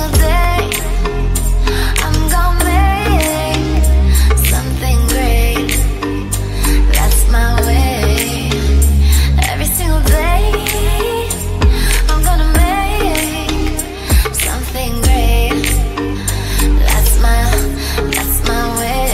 single day I'm gonna make something great. That's my way. Every single day I'm gonna make something great. That's my way.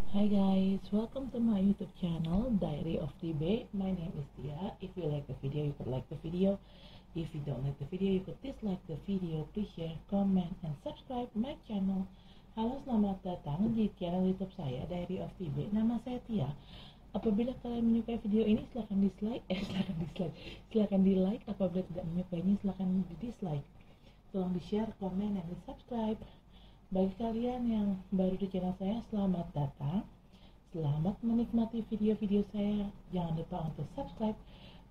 Hi guys, welcome to my YouTube channel Diary of TB. My name is Tia. If you like the video, you could like the video. If you don't like the video, you could dislike the video. Please share, comment, and subscribe my channel. Halo, selamat datang di channel YouTube saya Diary of TB. Nama saya Tia. Apabila kalian menyukai video ini, silahkan silahkan di like. Apabila tidak menyukainya, silahkan di dislike. Tolong di share, komen, dan di subscribe. Bagi kalian yang baru di channel saya, selamat datang. Selamat menikmati video-video saya. Jangan lupa untuk subscribe.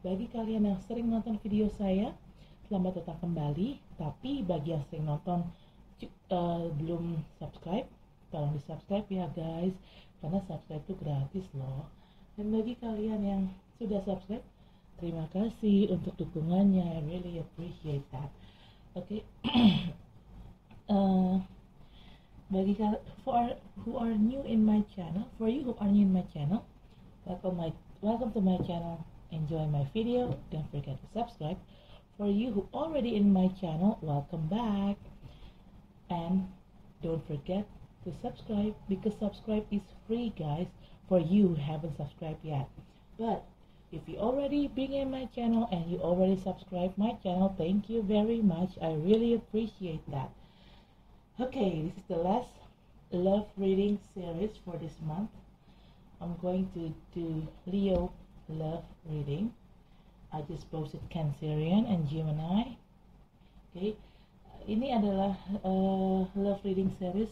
Bagi kalian yang sering nonton video saya, selamat datang kembali. Tapi bagi yang sering nonton belum subscribe, tolong di subscribe ya guys, karena subscribe itu gratis loh. Dan bagi kalian yang sudah subscribe, terima kasih untuk dukungannya. I really appreciate that. Oke. Bagi who are new in my channel, for you who are new in my channel, welcome to my channel. Enjoy my video. Don't forget to subscribe. For you who already in my channel, welcome back. And don't forget to subscribe, because subscribe is free, guys. For you who haven't subscribed yet. But if you already been in my channel and you already subscribe my channel, thank you very much. I really appreciate that. Okay, this is the last love reading series for this month. I'm going to do Leo love reading. I just posted Cancerian and Gemini. Okay, ini adalah love reading series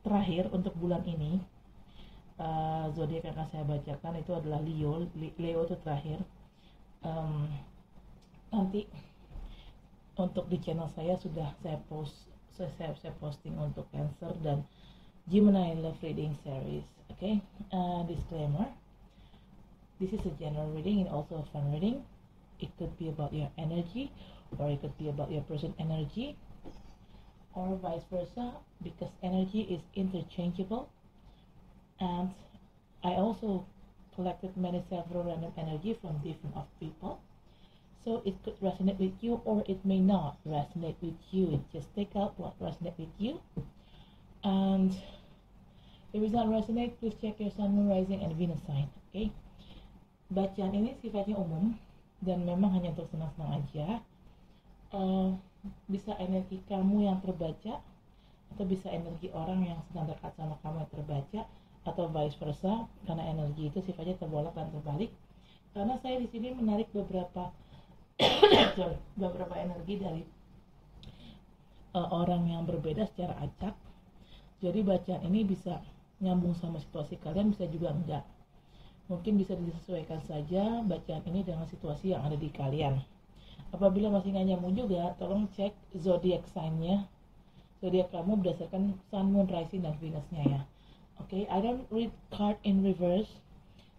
terakhir untuk bulan ini. Zodiak yang akan saya bacakan itu adalah Leo. Leo itu terakhir. Nanti untuk di channel saya sudah saya posting untuk Cancer dan Gemini love reading series. Okay, disclaimer, this is a general reading and also a fun reading. It could be about your energy, or it could be about your person energy, or vice versa, because energy is interchangeable. And I also collected several random energy from different people. So it could resonate with you, or it may not resonate with you. Just take out what resonates with you. And if it does not resonate, please check your sun, moon, rising, and Venus sign. Okay? Bacaan ini sifatnya umum dan memang hanya untuk senang-senang aja. Bisa energi kamu yang terbaca, atau bisa energi orang yang sedang dekat sama kamu yang terbaca, atau vice versa. Karena energi itu sifatnya terbolak dan terbalik. Karena saya di sini menarik beberapa energi dari orang yang berbeda secara acak. Jadi bacaan ini bisa nyambung sama situasi kalian, bisa juga enggak. Mungkin bisa disesuaikan saja bacaan ini dengan situasi yang ada di kalian. Apabila masih nggak nyambung juga, tolong cek zodiak sign-nya, zodiak kamu berdasarkan sun, moon, rising, dan Venus-nya ya. Okay, I don't read card in reverse.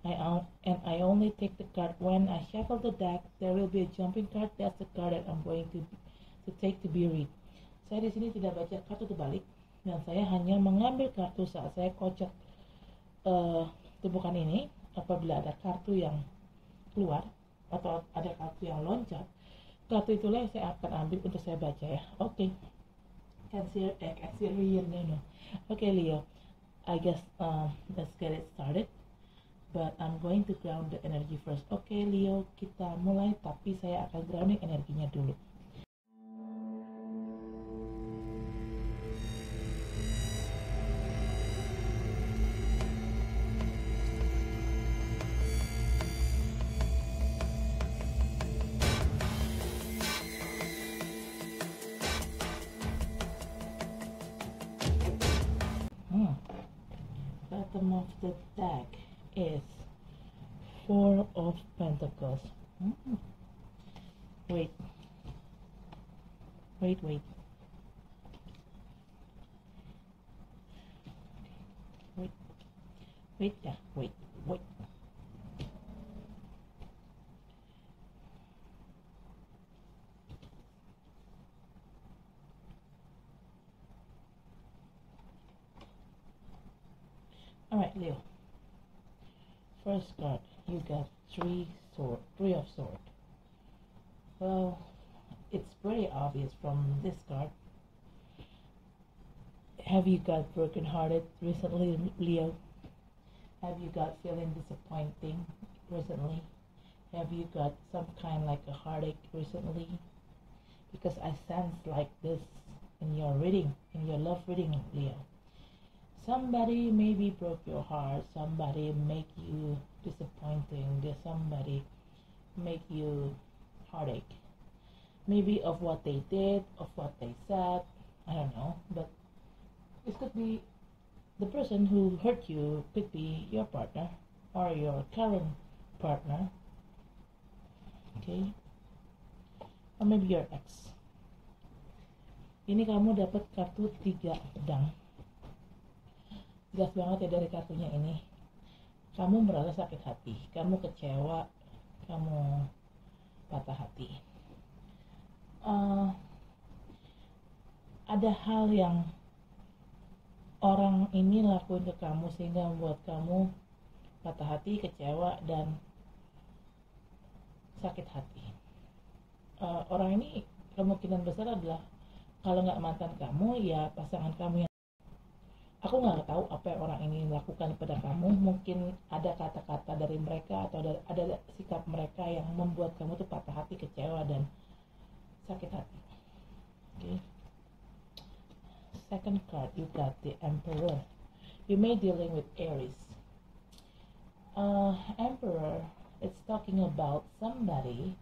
I only take the card when I shuffle the deck. There will be a jumping card. That's the card that I'm going to take to be read. Saya di sini tidak baca kartu terbalik, dan saya hanya mengambil kartu saat saya kocok tumpukan ini. Apabila ada kartu yang keluar atau ada kartu yang loncat, kartu itulah yang saya akan ambil untuk saya baca ya. Oke. Cancerian, no. Okay, Leo. I guess let's get it started. But I'm going to ground the energy first. Okay, Leo, kita mulai, tapi saya akan grounding energinya dulu. bottom of the deck is Four of Pentacles. Wait. Wait. Wait, yeah, wait. Alright, Leo. First card, you got Three of Swords. Well, it's pretty obvious from this card. Have you got brokenhearted recently, Leo? Have you got feeling disappointing recently? Have you got some kind like a heartache recently? Because I sense like this in your reading, in your love reading, Leo. Somebody maybe broke your heart, somebody make you disappointing, somebody make you heartache. Maybe of what they did, of what they said, I don't know, but this could be the person who hurt you, could be your partner or your current partner, okay, or maybe your ex. Ini kamu dapat kartu 3 pedang. Jelas banget ya dari kartunya ini. Kamu merasa sakit hati, kamu kecewa, kamu patah hati. Ada hal yang orang ini lakuin ke kamu sehingga membuat kamu patah hati, kecewa, dan sakit hati. Orang ini kemungkinan besar adalah kalau nggak mantan kamu, ya pasangan kamu yang aku nggak tahu apa yang orang ini lakukan pada kamu. Mungkin ada kata-kata dari mereka atau ada sikap mereka yang membuat kamu tuh patah hati, kecewa, dan sakit hati. Okay. Second card, you got the Emperor. You may dealing with Aries. Emperor, it's talking about somebody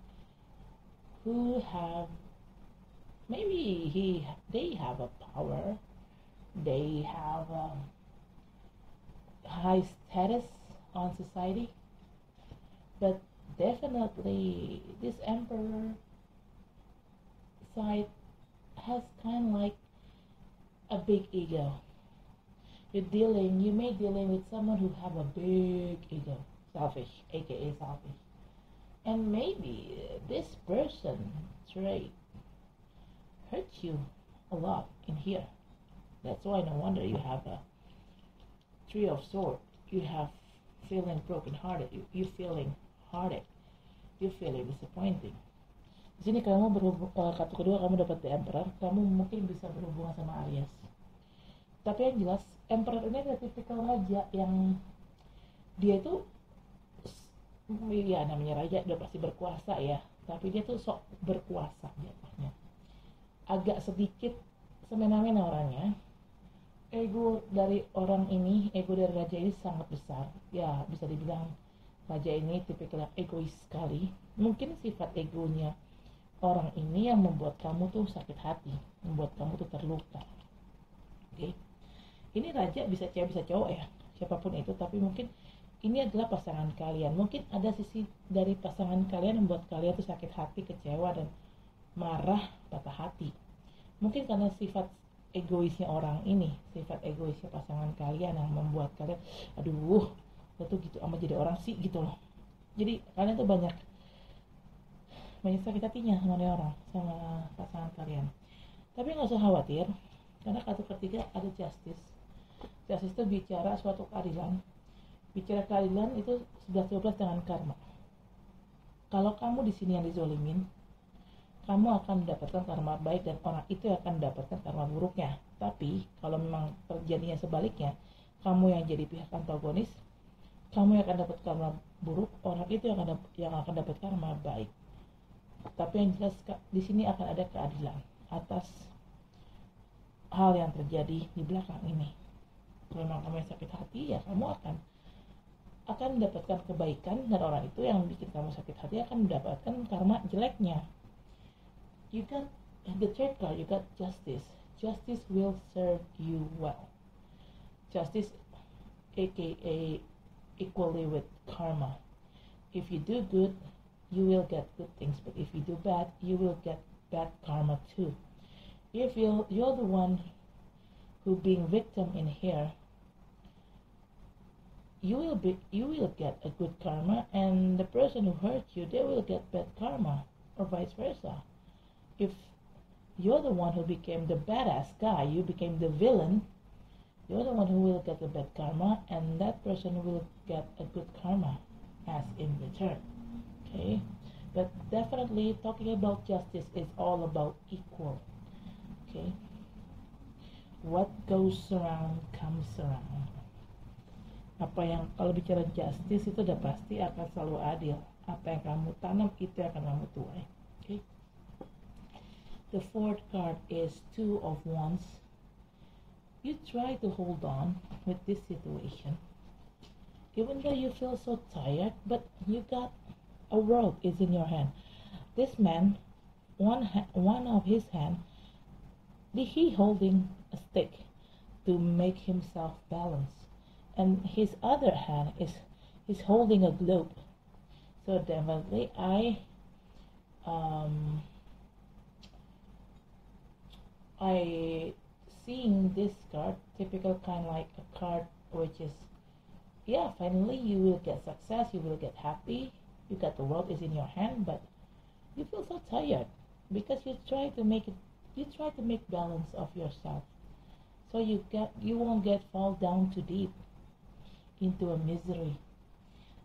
who have they have a power, they have a high status on society, but definitely this Emperor side has kind of like a big ego. You may dealing with someone who have a big ego, selfish, aka selfish, and maybe this person trait hurts you a lot in here. That's why no wonder you have a Three of Swords. You have feeling broken-hearted. You feeling heartache. You feeling disappointing. Di sini kamu kartu kedua kamu dapat The Emperor. Kamu mungkin bisa berhubungan sama Aries. Tapi yang jelas Emperor ini adalah tipikal raja yang dia itu, ya namanya raja udah pasti berkuasa ya. Tapi dia tuh sok berkuasa jatuhnya. Agak sedikit semena-mena orangnya. Ego dari orang ini, ego dari raja ini sangat besar. Ya bisa dibilang raja ini tipikal egois sekali. Mungkin sifat egonya orang ini yang membuat kamu tuh sakit hati, membuat kamu tuh terluka. Oke. Ini raja bisa cewek bisa cowok ya, siapapun itu, tapi mungkin ini adalah pasangan kalian. Mungkin ada sisi dari pasangan kalian yang membuat kalian tuh sakit hati, kecewa, dan marah, patah hati. Mungkin karena sifat egoisnya orang ini, sifat egoisnya pasangan kalian yang membuat kalian, aduh, lo tuh gitu amat jadi orang sih gitu loh. Jadi kalian tuh banyak sakit hatinya sama orang, sama pasangan kalian. Tapi nggak usah khawatir, karena kartu ketiga ada Justice. Justice itu bicara suatu keadilan. Bicara keadilan itu 11-12 dengan karma. Kalau kamu di sini yang dizolimin, kamu akan mendapatkan karma baik dan orang itu akan mendapatkan karma buruknya. Tapi kalau memang terjadinya sebaliknya, kamu yang jadi pihak antagonis, kamu yang akan dapat karma buruk, orang itu yang akan dapat karma baik. Tapi yang jelas di sini akan ada keadilan atas hal yang terjadi di belakang ini. Kalau memang kamu yang sakit hati, ya kamu akan mendapatkan kebaikan, dan orang itu yang bikin kamu sakit hati akan mendapatkan karma jeleknya. You got the third card, you got Justice. Justice will serve you well. Justice aka equally with karma. If you do good, you will get good things, but if you do bad, you will get bad karma too. If you're the one who being victim in here, you will get a good karma, and the person who hurt you, they will get bad karma, or vice versa. If you're the one who became the badass guy, you became the villain, you're the one who will get the bad karma, and that person will get a good karma as in return. Okay, but definitely talking about justice is all about equal. Okay, what goes around comes around. Apa yang kalau bicara justice itu udah pasti akan selalu adil. Apa yang kamu tanam itu akan kamu tuai. Okay. The fourth card is Two of Wands. You try to hold on with this situation, even though you feel so tired, but you got a world is in your hand. This man, one of his hand, he holding a stick to make himself balance. And his other hand is holding a globe. So definitely I seeing this card, typical kind of like a card which is, yeah, finally you will get success, you will get happy, you got the world is in your hand, but you feel so tired because you try to make balance of yourself, so you won't get fall down too deep into a misery.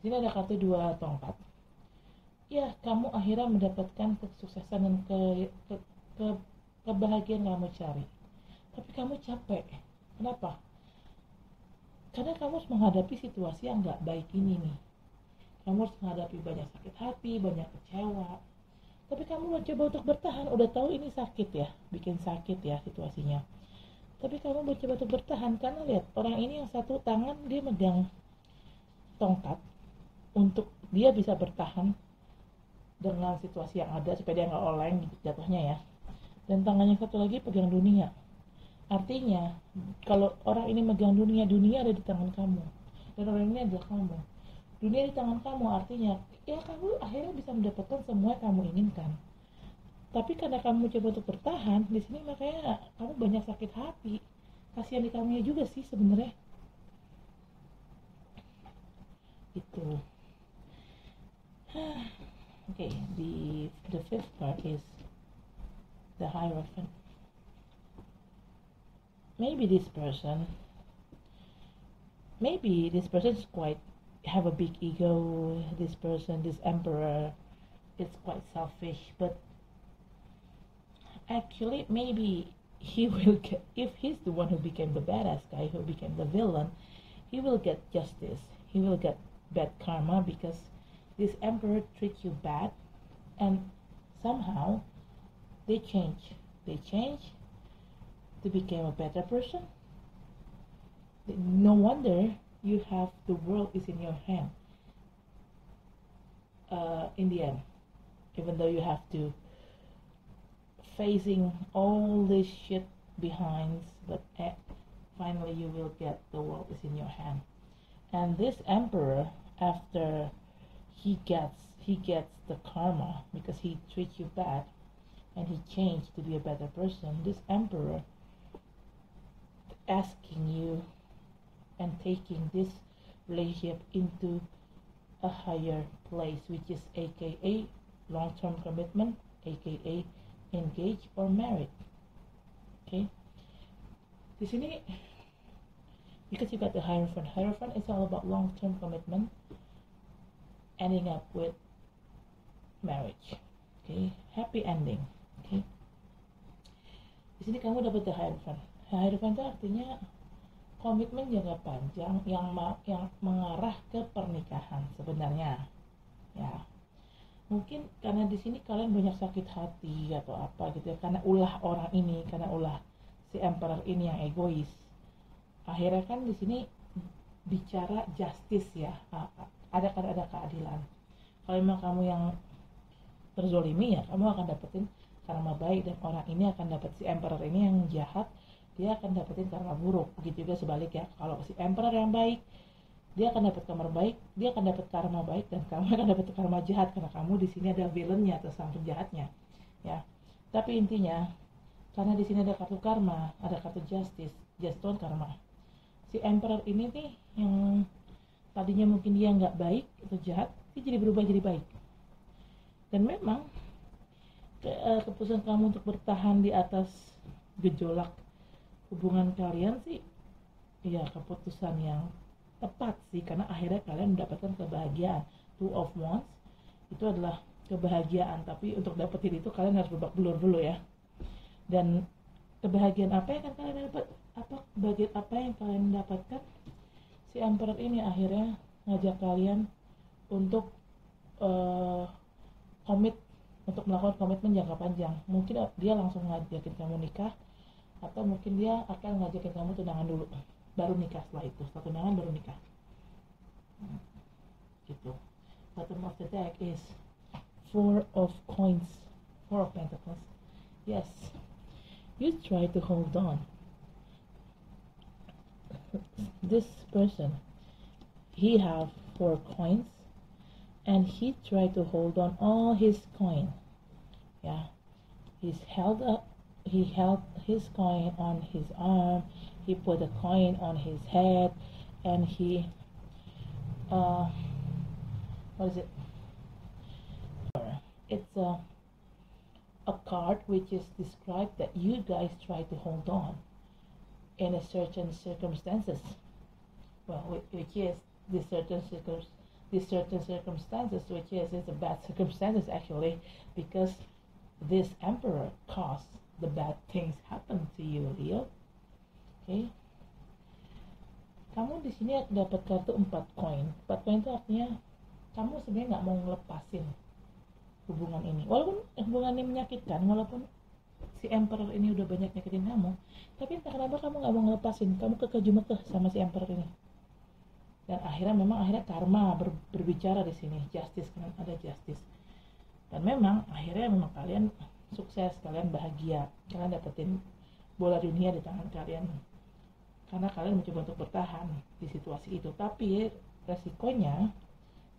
Sini ada kartu 2 tongkat. Ya, kamu akhirnya mendapatkan kesuksesan dan kebahagiaan kamu cari. Tapi kamu capek. Kenapa? Karena kamu harus menghadapi situasi yang gak baik ini nih. Kamu harus menghadapi banyak sakit hati, banyak kecewa. Tapi kamu mencoba untuk bertahan. Udah tahu ini sakit ya, bikin sakit ya situasinya. Tapi kamu mencoba untuk bertahan karena lihat orang ini yang satu tangan dia megang tongkat untuk dia bisa bertahan dengan situasi yang ada supaya dia nggak oleng jatuhnya ya. Dan tangannya satu lagi pegang dunia. Artinya kalau orang ini megang dunia ada di tangan kamu. Dan orang ini adalah kamu. Dunia di tangan kamu artinya ya kamu akhirnya bisa mendapatkan semua yang kamu inginkan. Tapi karena kamu coba untuk bertahan di sini, makanya kamu banyak sakit hati. Kasihan di kamunya juga sih sebenarnya. Itu. Okay, the fifth card is the Hierophant. Maybe this person is quite have a big ego. This emperor is quite selfish, but actually maybe he will get, if he's the one who became the badass guy, who became the villain, he will get justice, he will get bad karma because this emperor treats you bad, and somehow they change to become a better person. No wonder you have the world is in your hand in the end, even though you have to facing all this shit behind, but finally you will get the world is in your hand. And this emperor, after he gets the karma because he treats you bad and he changed to be a better person, this emperor asking you and taking this relationship into a higher place, which is aka long-term commitment, aka engaged or married. Okay, di sini because you got the Hierophant. Hierophant is all about long-term commitment, ending up with marriage. Okay, happy ending. Okay, di sini kamu dapat the Hierophant. Hierophant itu artinya komitmen jangka panjang yang mengarah ke pernikahan sebenarnya. Ya. Mungkin karena di sini kalian banyak sakit hati atau apa gitu ya, karena ulah orang ini, karena ulah si emperor ini yang egois. Akhirnya kan di sini bicara justice ya, ada keadilan. Kalau memang kamu yang terzolimi ya, kamu akan dapetin karma baik, dan orang ini akan dapat si emperor ini yang jahat dia akan dapetin karma buruk. Begitu juga sebaliknya, kalau si Emperor yang baik, dia akan dapat karma baik, dia akan dapat karma baik, dan kamu akan dapat karma jahat karena kamu di sini ada villainnya atau sang penjahatnya, ya. Tapi intinya, karena di sini ada kartu karma, ada kartu justice, just don't karma. Si Emperor ini nih yang tadinya mungkin dia nggak baik atau jahat, dia jadi berubah jadi baik. Dan memang keputusan kamu untuk bertahan di atas gejolak hubungan kalian sih, ya keputusan yang tepat sih, karena akhirnya kalian mendapatkan kebahagiaan. Two of Wands itu adalah kebahagiaan, tapi untuk dapetin itu kalian harus babak belur dulu ya. Dan kebahagiaan apa yang akan kalian dapat? Kebahagiaan apa yang kalian dapatkan? Si Emperor ini akhirnya ngajak kalian untuk komit, untuk melakukan komitmen jangka panjang. Mungkin dia langsung ngajakin kamu nikah, atau mungkin dia akan ngajakin kamu tunangan dulu, baru nikah. Setelah itu, setelah tunangan baru nikah. Gitu. Bottom of the deck is Four of Coins, Four of Pentacles. Yes, you try to hold on. This person, he have 4 coins, and he tried to hold on all his coin. Yeah, he held his coin on his arm. He put a coin on his head, and he what is it? It's a card which is described that you guys try to hold on in a certain circumstances. Well, which is this certain circumstances, which is it's a bad circumstances actually, because this Emperor caused the bad things happen to you, Leo. Okay. Kamu di sini dapat kartu 4 koin. 4 koin itu artinya kamu sebenarnya nggak mau ngelepasin hubungan ini, walaupun hubungan ini menyakitkan, walaupun si Emperor ini udah banyak nyakitin kamu, tapi entah kenapa kamu nggak mau ngelepasin, kamu kekeh sama si Emperor ini. Dan akhirnya karma berbicara di sini, justice, kan ada justice. Dan memang akhirnya kalian sukses, kalian bahagia, kalian dapetin bola dunia di tangan kalian, karena kalian mencoba untuk bertahan di situasi itu. Tapi resikonya,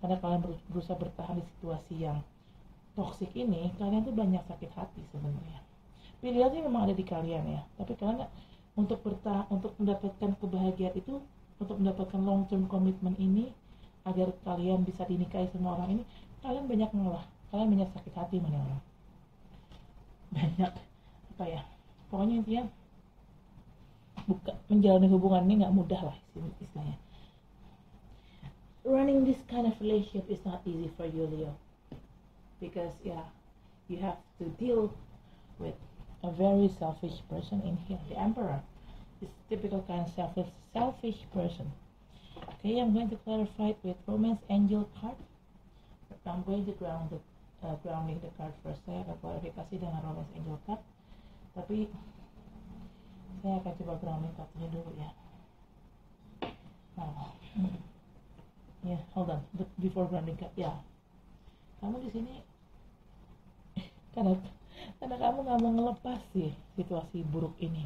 karena kalian berusaha bertahan di situasi yang toksik ini, kalian tuh banyak sakit hati sebenarnya. Pilihannya memang ada di kalian ya, tapi kalian untuk bertahan, untuk mendapatkan kebahagiaan itu, untuk mendapatkan long term commitment ini, agar kalian bisa dinikahi sama orang ini, kalian banyak mengalah, kalian banyak sakit hati sama orang, banyak apa ya, pokoknya intinya menjalani hubungan ini nggak mudah lah istilahnya. Running this kind of relationship is not easy for you, Leo, because you have to deal with a very selfish person in here. The Emperor is typical kind of selfish person. Okay, I'm going to clarify it with Romance Angel card. I'm going to grounding the card first. Saya akan klarifikasi dengan Romance Angel card, tapi saya akan coba grounding cardnya dulu ya. Hold on. But before grounding card, kamu di sini karena kamu nggak mau ngelepas sih situasi buruk ini.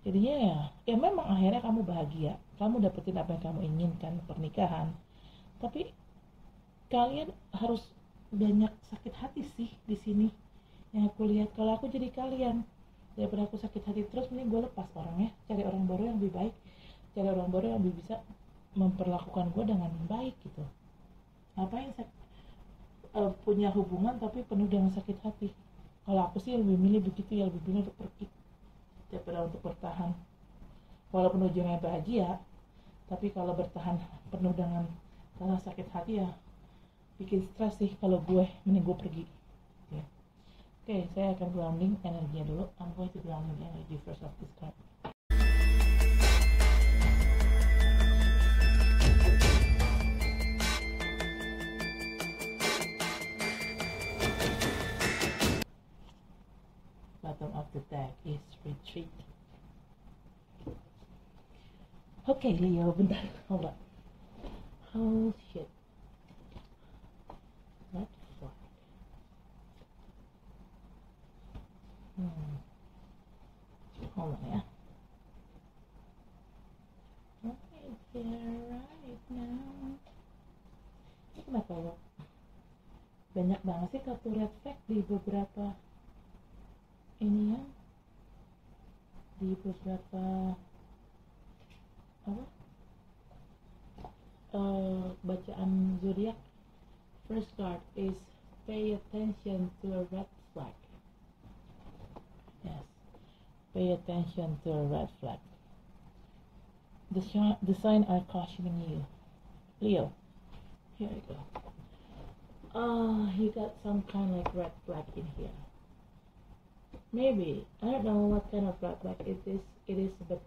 Jadinya ya memang akhirnya kamu bahagia, kamu dapetin apa yang kamu inginkan, pernikahan. Tapi kalian harus banyak sakit hati sih di sini. Yang aku lihat, kalau aku jadi kalian, daripada aku sakit hati terus, mending gue lepas orangnya, cari orang baru yang lebih baik, cari orang baru yang lebih bisa memperlakukan gue dengan baik gitu. Ngapain punya hubungan tapi penuh dengan sakit hati? Kalau aku sih lebih milih begitu ya, lebih milih untuk pergi daripada untuk bertahan. Walaupun ujungnya bahagia, tapi kalau bertahan penuh dengan rasa sakit hati ya bikin stres sih. Kalau gue, mending gue pergi. Oke, saya akan grounding energinya dulu. I'm going to grounding energy first of this card. Bottom of the deck is retreat. Okay, Leo, bentar, hold on. Oh shit. What fuck? Hold on ya. here right now. Ini kenapa ya? Banyak banget sih kartu red flag di beberapa ini ya, di beberapa apa bacaan zodiak. First card is pay attention to a red flag. Yes, pay attention to a red flag. The sign are cautioning you, Leo. Here you go. You got some kind of like red flag in here. Maybe, I don't know what kind of red flag it is, but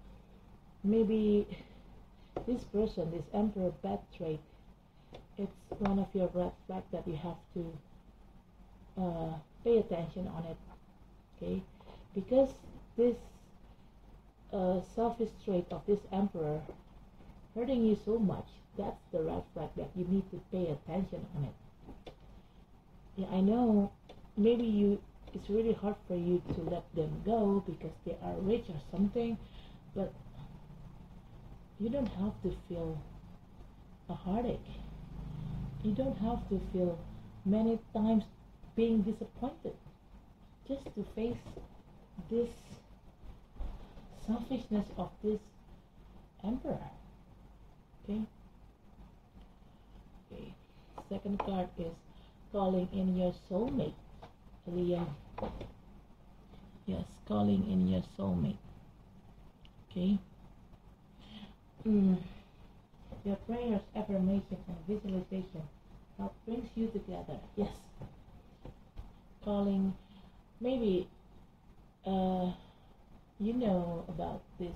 maybe this person, this Emperor bad trait, it's one of your red flag that you have to pay attention on it, okay? Because this selfish trait of this Emperor hurting you so much, that's the red flag that you need to pay attention on it. Yeah, I know maybe it's really hard for you to let them go because they are rich or something, but you don't have to feel a heartache. You don't have to feel many times being disappointed just to face this selfishness of this Emperor. Okay. Second card is calling in your soulmate, Leo. Yes, calling in your soulmate. Okay. Your prayers, affirmation, and visualization help brings you together. Yes. Calling, maybe you know about this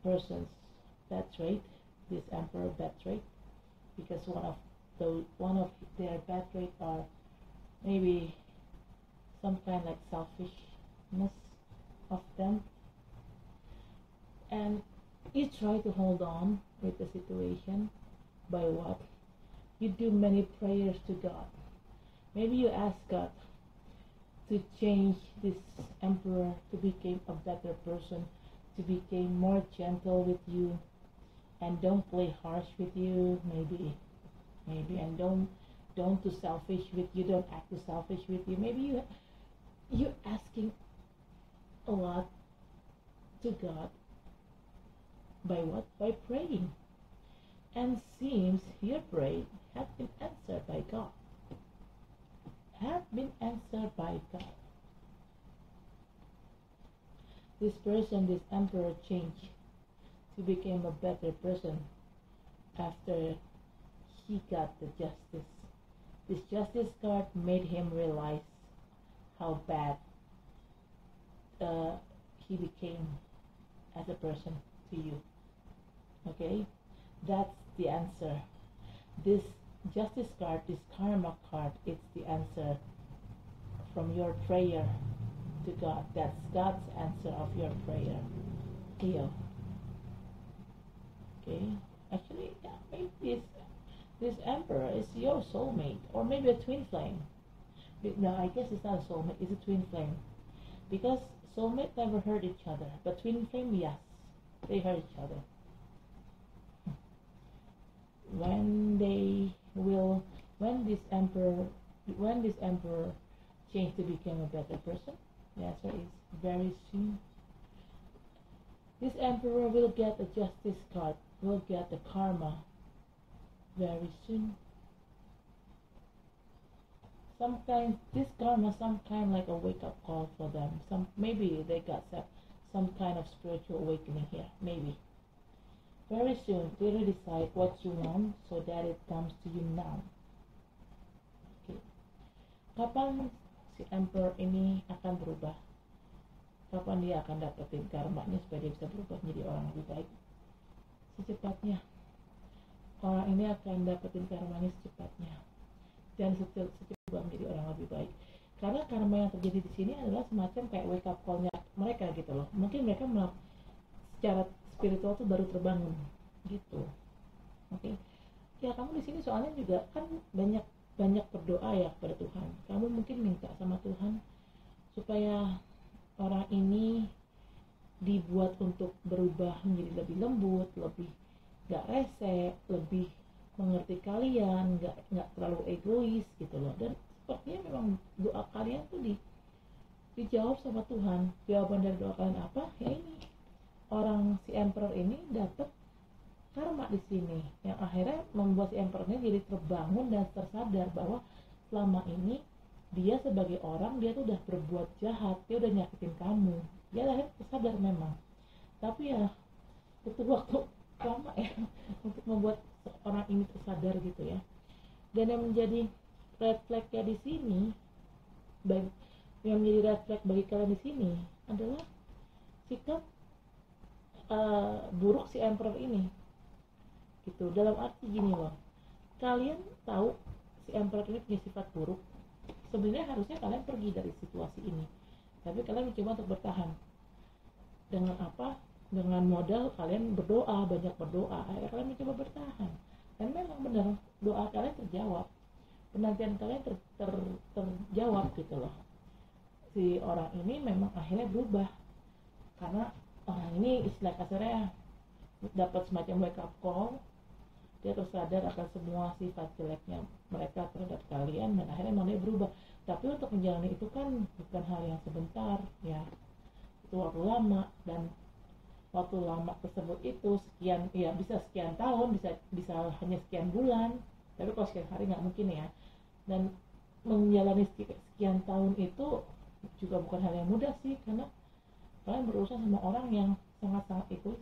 person's bad trait, this Emperor bad trait, because one of their bad traits are maybe some kind like selfishness of them, and you try to hold on with the situation by what? You do many prayers to God. Maybe you ask God to change this Emperor to become a better person, to become more gentle with you, and don't play harsh with you, maybe, and don't too selfish with you, don't act too selfish with you. Maybe you're asking a lot to God. By what? By praying. And seems your prayer has been answered by God. This person, this Emperor, changed to become a better person after he got the justice. This justice card made him realize how bad he became as a person to you. Okay, that's the answer. This justice card, this karma card, it's the answer from your prayer to God. That's God's answer of your prayer, Leo. Okay, actually, yeah, maybe this Emperor is your soulmate, or maybe a twin flame. No, I guess it's not a soulmate, it's a twin flame. Because soulmate never hurt each other, but twin flame, yes, they hurt each other. When this Emperor change to become a better person, the answer is very soon. This Emperor will get a justice card, will get the karma very soon. Sometimes this karma, some kind like a wake-up call for them. Maybe they got some kind of spiritual awakening here. Maybe very soon clearly decide what you want so that it comes to you now. Okay. Kapan si Emperor ini akan berubah? Kapan dia akan dapetin karmanya supaya dia bisa berubah menjadi orang lebih baik? Secepatnya. Orang ini akan dapetin karmanya secepatnya dan secepatnya menjadi orang lebih baik. Karena karma yang terjadi di sini adalah semacam kayak wake up call-nya mereka gitu loh. Mungkin mereka secara spiritual tuh baru terbangun gitu. Oke. Ya kamu di sini soalnya juga kan banyak berdoa ya kepada Tuhan. Kamu mungkin minta sama Tuhan supaya orang ini dibuat untuk berubah menjadi lebih lembut, lebih nggak rese, lebih mengerti kalian, nggak terlalu egois gitu loh. Dan sepertinya memang doa kalian tuh dijawab sama Tuhan. Jawaban dari doa kalian apa? Ya ini, orang si emperor ini dapat karma di sini, yang akhirnya membuat si emperor ini jadi terbangun dan tersadar bahwa selama ini dia sebagai orang, dia tuh udah berbuat jahat, dia udah nyakitin kamu. Dia akhirnya tersadar memang, tapi ya butuh waktu lama ya untuk membuat orang ini tersadar gitu ya. Dan yang menjadi red flag-nya di sini, yang menjadi red flag bagi kalian di sini adalah sikap buruk si emperor ini gitu. Dalam arti gini loh, kalian tahu si emperor ini punya sifat buruk, sebenarnya harusnya kalian pergi dari situasi ini, tapi kalian mencoba untuk bertahan. Dengan apa? Dengan modal kalian berdoa, banyak berdoa, akhirnya kalian mencoba bertahan. Dan memang benar, doa kalian terjawab, penantian kalian terjawab gitu loh. Si orang ini memang akhirnya berubah, karena orang ini istilah kasarnya dapat semacam wake up call. Dia tersadar akan semua sifat jeleknya mereka terhadap kalian, dan akhirnya memang dia berubah. Tapi untuk menjalani itu kan bukan hal yang sebentar ya, itu waktu lama. Dan waktu lama tersebut itu sekian, ya bisa sekian tahun, bisa hanya sekian bulan, tapi kalau sekian hari nggak mungkin ya. Dan menjalani sekian tahun itu juga bukan hal yang mudah sih, karena kalian berurusan sama orang yang sangat-sangat egois.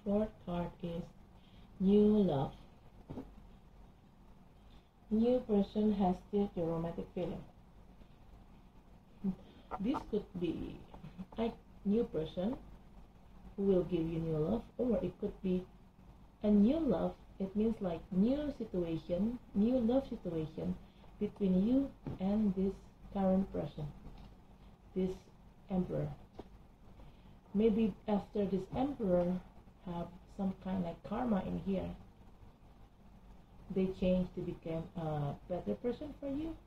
Fourth card is new love. New person has still your romantic feeling. This could be a new person who will give you new love, or it could be a new love. It means like new situation, new love situation between you and this current person, this emperor. Maybe after this emperor have some kind like karma in here, they change to become a better person for you,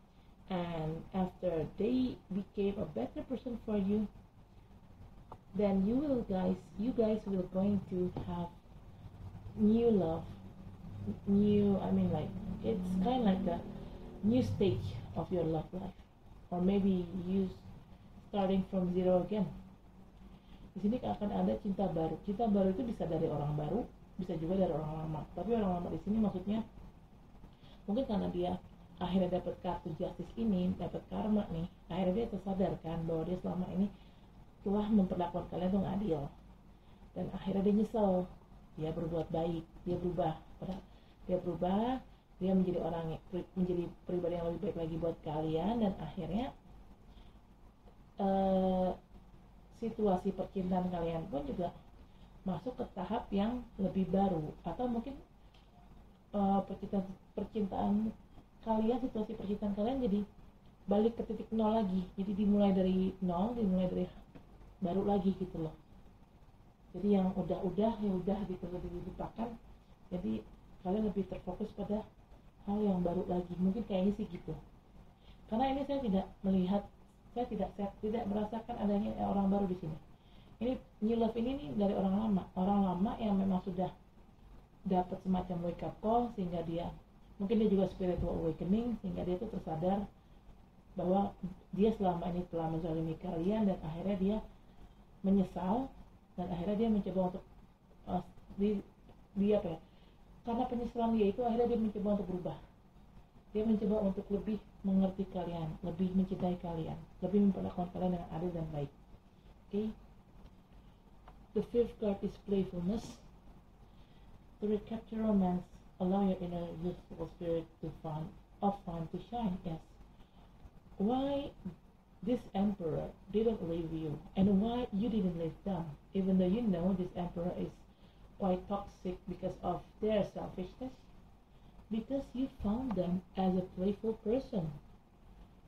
and after they became a better person for you, then you guys will going to have new love, like it's kind of like a new stage of your love life, or maybe you starting from zero again. Di sini akan ada cinta baru. Cinta baru itu bisa dari orang baru, bisa juga dari orang lama. Tapi orang lama di sini maksudnya mungkin karena dia akhirnya dapat kartu justice ini, dapat karma nih, akhirnya dia tersadar kan bahwa dia selama ini telah memperlakukan kalian tuh nggak adil, dan akhirnya dia nyesel, dia berbuat baik, dia berubah, dia menjadi pribadi yang lebih baik lagi buat kalian, dan akhirnya situasi percintaan kalian pun juga masuk ke tahap yang lebih baru, atau mungkin percintaan kalian, situasi percintaan kalian jadi balik ke titik nol lagi, jadi dimulai dari nol, dimulai dari baru lagi gitu loh. Jadi yang udah gitu lebih dilupakan, jadi kalian lebih terfokus pada hal yang baru lagi, mungkin kayaknya sih gitu. Karena ini saya tidak melihat, saya tidak merasakan adanya orang baru di sini. Ini new love ini nih dari orang lama yang memang sudah dapat semacam wake up call, sehingga dia mungkin dia juga spiritual awakening, sehingga dia tuh tersadar bahwa dia selama ini telah menzalimi kalian, dan akhirnya dia menyesal, dan akhirnya dia mencoba untuk karena penyesalan dia itu akhirnya dia mencoba untuk berubah. Dia mencoba untuk lebih mengerti kalian, lebih mencintai kalian, lebih memperlakukan kalian dengan adil dan baik. Okay? The fifth card is playfulness. To recapture romance, allow your inner youthful spirit to fun to shine. Yes. Why this emperor didn't leave you, and why you didn't leave them, even though you know this emperor is quite toxic because of their selfishness? Because you found them as a playful person.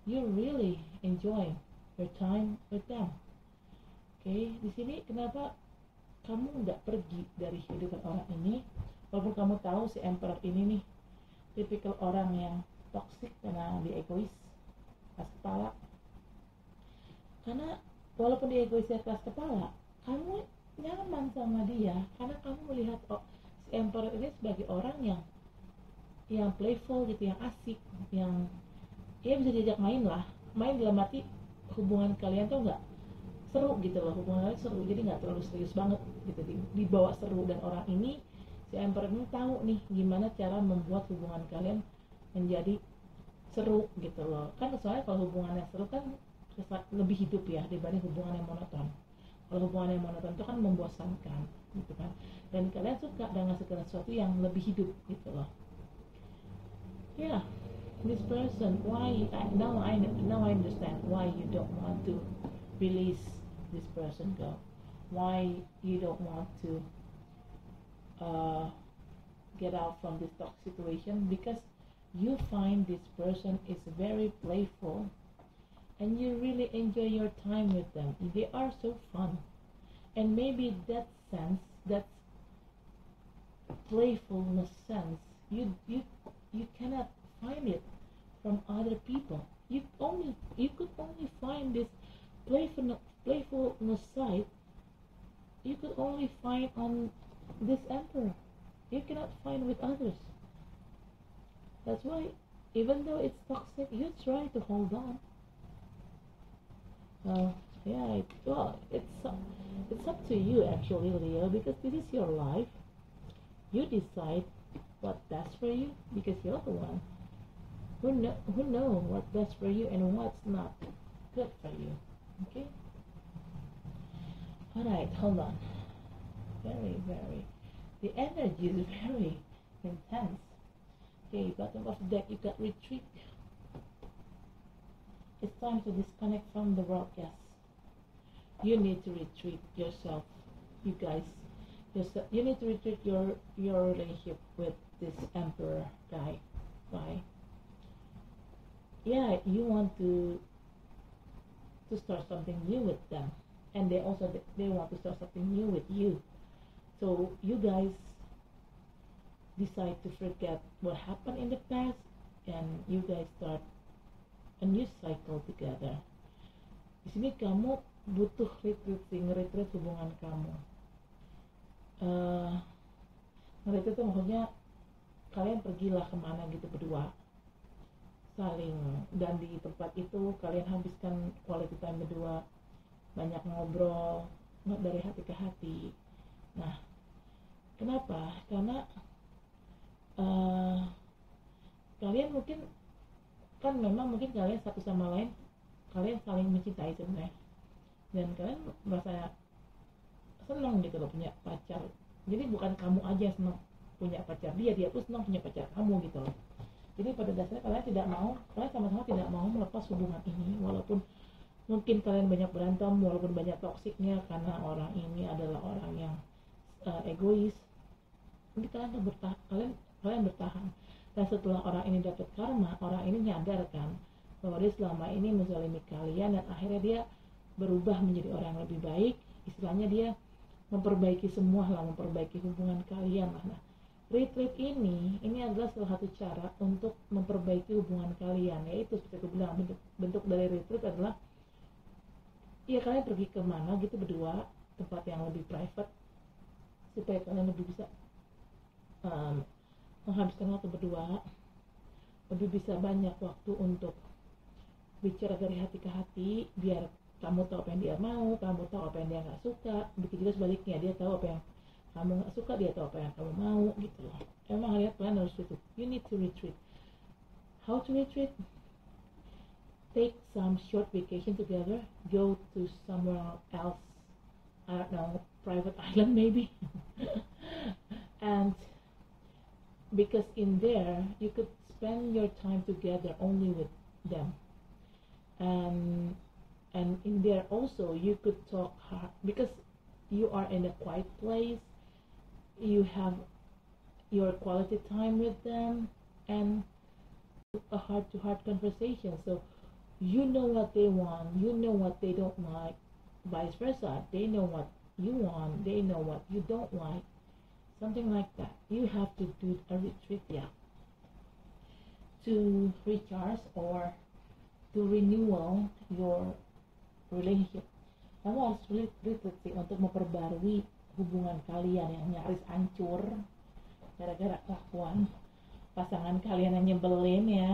You really enjoy your time with them. Okay, di sini kenapa kamu nggak pergi dari kehidupan orang ini, walaupun kamu tahu si emperor ini nih tipikal orang yang toxic karena dia egois, keras kepala. Karena walaupun dia egoisnya keras kepala, kamu nyaman sama dia karena kamu melihat si Emperor ini sebagai orang yang playful gitu, yang asik, yang ya bisa diajak main lah, main dalam arti hubungan kalian tuh nggak seru gitu loh, hubungan kalian seru, jadi nggak terlalu serius banget gitu, dibawa seru. Dan orang ini, si Emperor ini tahu nih gimana cara membuat hubungan kalian menjadi seru gitu loh. Kan soalnya kalau hubungan yang seru kan lebih hidup ya dibanding hubungan yang monoton. Kalau hubungan yang monoton itu kan membosankan gitu kan, dan kalian suka dengan segala sesuatu yang lebih hidup gitu loh. Yeah, this person, why now I understand why you don't want to release this person go, why you don't want to get out from this toxic situation, because you find this person is very playful and you really enjoy your time with them. They are so fun, and maybe that sense, that playfulness sense, you cannot find it from other people. You could only find this playfulness side. You could only find on this Emperor. You cannot find with others. That's why, even though it's toxic, you try to hold on. Yeah, it's up to you actually, Leo, because this is your life. You decide what's best for you, because you're the one who know what's best for you and what's not good for you. Okay. All right, hold on. Very. The energy is very intense. Okay, bottom of the deck, you got retreat. It's time to disconnect from the broadcast. You need to retreat yourself, you guys. You need to retreat your relationship with this Emperor guy. Why? Yeah, you want to start something new with them, and they want to start something new with you. So you guys decide to forget what happened in the past, and you guys start a new cycle together. Di sini kamu butuh retreat hubungan kamu. Retreat itu maksudnya kalian pergilah kemana gitu berdua, saling, dan di tempat itu kalian habiskan quality time berdua, banyak ngobrol dari hati ke hati. Nah, kenapa? Karena kalian mungkin kalian satu sama lain, kalian saling mencintai sebenarnya, dan kalian merasa senang gitu loh punya pacar. Jadi bukan kamu aja senang punya pacar dia pun senang punya pacar kamu gitu loh. Jadi pada dasarnya kalian sama-sama tidak mau melepas hubungan ini, walaupun mungkin kalian banyak berantem, walaupun banyak toksiknya karena orang ini adalah orang yang egois. Tapi kalian bertahan. Dan setelah orang ini dapat karma, orang ini nyadar kan bahwa dia selama ini menzalimi kalian, dan akhirnya dia berubah menjadi orang yang lebih baik. Istilahnya dia memperbaiki memperbaiki hubungan kalian lah. Nah, retreat ini adalah salah satu cara untuk memperbaiki hubungan kalian, yaitu seperti aku bilang, bentuk dari retreat adalah ya kalian pergi kemana gitu berdua, tempat yang lebih private, supaya kalian lebih bisa menghabiskan waktu berdua, lebih bisa banyak waktu untuk bicara dari hati ke hati, biar kamu tahu apa yang dia mau, kamu tahu apa yang dia nggak suka, begitu juga sebaliknya, dia tahu apa yang kamu nggak suka, dia tahu apa yang kamu mau gitu loh. Emang kalian harus itu. You need to retreat. How to retreat? Take some short vacation together, go to somewhere else, I don't know, private island maybe. And because in there you could spend your time together only with them, and in there also you could talk hard, because you are in a quiet place, you have your quality time with them, and a heart-to-heart conversation. So you know what they want, you know what they don't like, vice versa. They know what you want, they know what you don't like, something like that. You have to do a retreat, to recharge or to renewal your relationship. kamu harus retreat sih untuk memperbarui hubungan kalian yang nyaris hancur gara-gara kelakuan pasangan kalian yang nyebelin ya.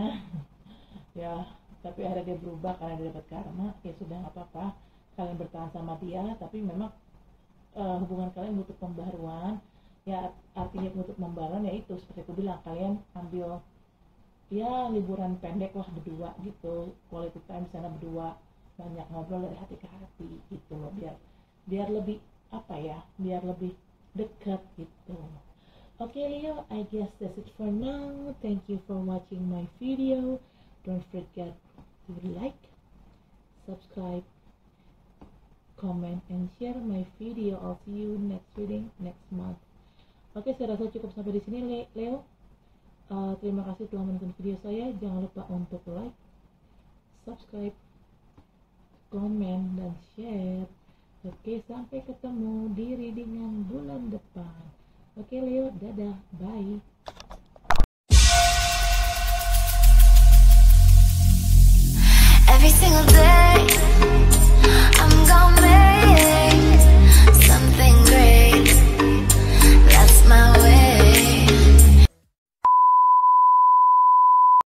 Ya, tapi akhirnya dia berubah karena dia dapat karma. Ya sudah, nggak apa-apa, kalian bertahan sama dia, tapi memang hubungan kalian butuh pembaruan. Ya, artinya butuh pembaruan ya itu seperti aku bilang, kalian ambil ya liburan pendek lah berdua gitu, quality time sana berdua, banyak ngobrol dari hati ke hati gitu loh, biar lebih biar lebih dekat gitu. Okay Leo, I guess that's it for now. Thank you for watching my video. Don't forget to like, subscribe, comment, and share my video. I'll see you next reading next month. Oke, saya rasa cukup sampai di sini Leo. Terima kasih telah menonton video saya. Jangan lupa untuk like, subscribe, komen, dan share. Oke, sampai ketemu di readingan bulan depan. Oke Leo, dadah, bye. Every single day